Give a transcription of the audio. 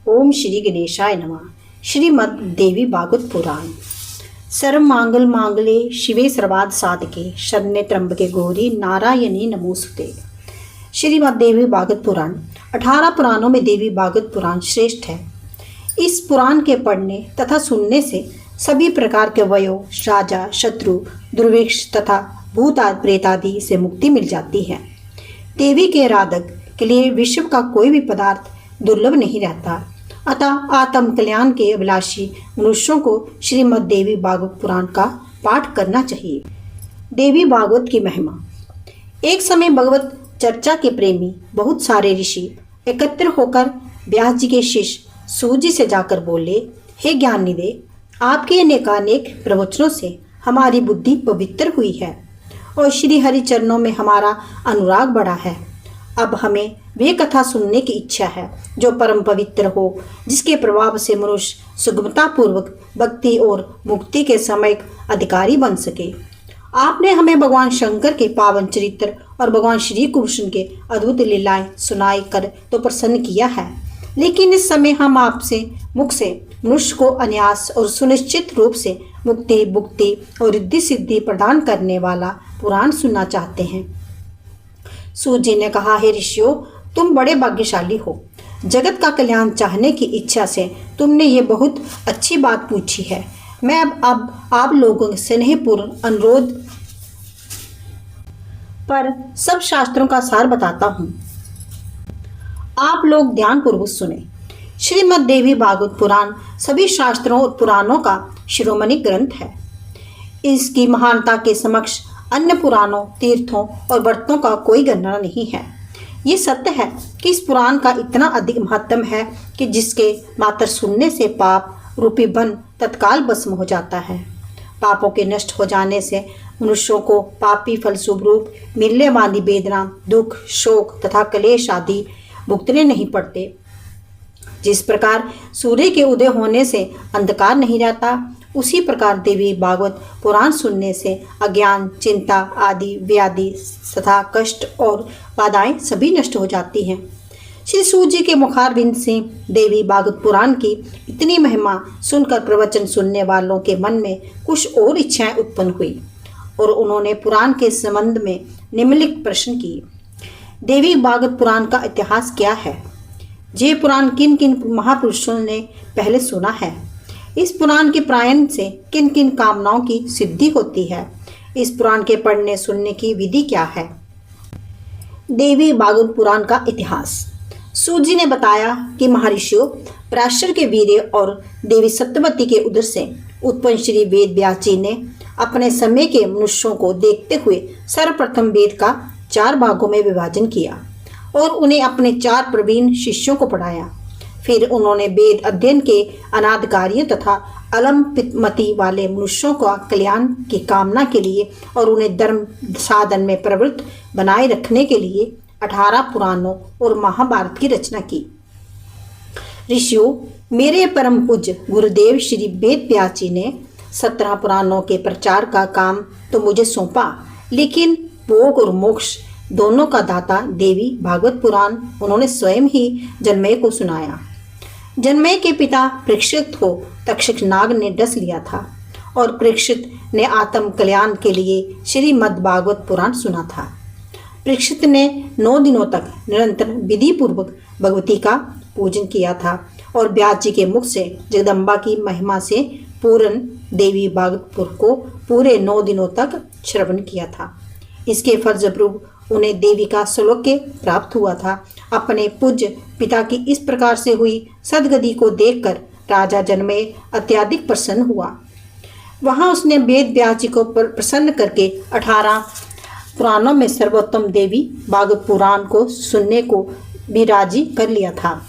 ओम श्री गणेशाय नमः। श्रीमद् देवी भागवत पुराण। सर्व मांगल मांगले शिवे सर्वार्थ साधके शरण्ये त्र्यंबके गौरी नारायणी नमोस्तुते। श्रीमद् देवी भागवत पुराण 18 पुराणों में देवी भागवत पुराण श्रेष्ठ है। इस पुराण के पढ़ने तथा सुनने से सभी प्रकार के वयो, राजा, शत्रु, दुर्भिक्ष तथा भूत प्रेत आदि से मुक्ति मिल जाती है। देवी के आराधक के लिए विश्व का कोई भी पदार्थ दुर्लभ नहीं रहता। अतः आत्म कल्याण के अभिलाषी मनुष्यों को श्रीमद् देवी भागवत पुराण का पाठ करना चाहिए। देवी भागवत की महिमा। एक समय भगवत चर्चा के प्रेमी बहुत सारे ऋषि एकत्र होकर व्यास जी के शिष्य सूत जी से जाकर बोले, हे ज्ञाननिधे, आपके अनेकानेक प्रवचनों से हमारी बुद्धि पवित्र हुई है और श्री हरि चरणों में हमारा अनुराग बढ़ा है। अब हमें वे कथा सुनने की इच्छा है जो परम पवित्र हो, जिसके प्रभाव से मनुष्य सुगमता पूर्वक भक्ति और मुक्ति के समयक अधिकारी बन सके। आपने हमें भगवान शंकर के पावन चरित्र और भगवान श्री कृष्ण के अद्भुत लीलाएं सुनाई कर तो प्रसन्न किया है, लेकिन इस समय हम आपसे मुख से मनुष्य को अन्यास और सुनिश्चित रूप से मुक्ति, भुक्ति और रिद्धि सिद्धि प्रदान करने वाला पुराण सुनना चाहते हैं। सूत जी ने कहा, हे ऋषियों, तुम बड़े भाग्यशाली हो। जगत का कल्याण चाहने की इच्छा से तुमने ये बहुत अच्छी बात पूछी है। मैं अब आप लोगों के स्नेहपूर्ण अनुरोध पर सब शास्त्रों का सार बताता हूँ। आप लोग ध्यान पूर्वक सुने। श्रीमद् देवी भागवत पुराण सभी शास्त्रों और पुराणों का शिरोमणि ग्रंथ है। इसकी महानता के समक्ष अन्य पुराणों, तीर्थों और व्रतों का कोई गणना नहीं है। ये सत्य है कि इस पुराण का इतना अधिक महत्व है कि जिसके मात्र सुनने से पाप रूपी बन तत्काल भस्म हो जाता है। पापों के नष्ट हो जाने से मनुष्यों को पापी फल स्वरूप मिलने वाली वेदना, दुख, शोक तथा क्लेश आदि भुगतने नहीं पड़ते। जिस प्रकार सूर्य के उदय होने से अंधकार नहीं रहता, उसी प्रकार देवी भागवत पुराण सुनने से अज्ञान, चिंता आदि व्याधि तथा कष्ट और बाधाएं सभी नष्ट हो जाती हैं। श्री सूत जी के मुखारविंद से देवी भागवत पुराण की इतनी महिमा सुनकर प्रवचन सुनने वालों के मन में कुछ और इच्छाएं उत्पन्न हुई और उन्होंने पुराण के संबंध में निम्नलिखित प्रश्न किए। देवी भागवत पुराण का इतिहास क्या है? ये पुराण किन किन महापुरुषों ने पहले सुना है? इस पुराण के पारायण से किन किन कामनाओं की सिद्धि होती है? इस पुराण के पढ़ने सुनने की विधि क्या है? देवी भागवत पुराण का इतिहास। सूत जी ने बताया कि महर्षियों पराशर के वीर्य और देवी सत्यवती के उदर से उत्पन्न श्री वेद व्यास जी ने अपने समय के मनुष्यों को देखते हुए सर्वप्रथम वेद का 4 भागों में विभाजन किया और उन्हें अपने 4 प्रवीण शिष्यों को पढ़ाया। फिर उन्होंने वेद अध्ययन के अनाधिकारियों तथा अलमति वाले मनुष्यों का कल्याण की कामना के लिए और उन्हें धर्म साधन में प्रवृत्त बनाए रखने के लिए 18 पुराणों और महाभारत की रचना की। ऋषियों, मेरे परम पूज्य गुरुदेव श्री वेद व्यास जी ने 17 पुराणों के प्रचार का काम तो मुझे सौंपा, लेकिन भोग और मोक्ष दोनों का दाता देवी भागवत पुराण उन्होंने स्वयं ही जन्मेजय को सुनाया। जन्मेजय के पिता परीक्षित को तक्षक नाग ने डस लिया था और परीक्षित ने आत्म कल्याण के लिए श्रीमद् भागवत पुराण सुना था। परीक्षित ने 9 दिनों तक निरंतर विधि पूर्वक भगवती का पूजन किया था और व्यास जी के मुख से जगदम्बा की महिमा से पूर्ण देवी भागवत को पूरे 9 दिनों तक श्रवण किया था। इसके फलस्वरूप उन्हें देवी का सौभाग्य प्राप्त हुआ था। अपने पूज्य पिता की इस प्रकार से हुई सदगति को देखकर राजा जन्मेजय अत्यधिक प्रसन्न हुआ। वहां उसने वेद व्यास जी को प्रसन्न करके 18 पुराणों में सर्वोत्तम देवी भागवत पुराण को सुनने को भी राजी कर लिया था।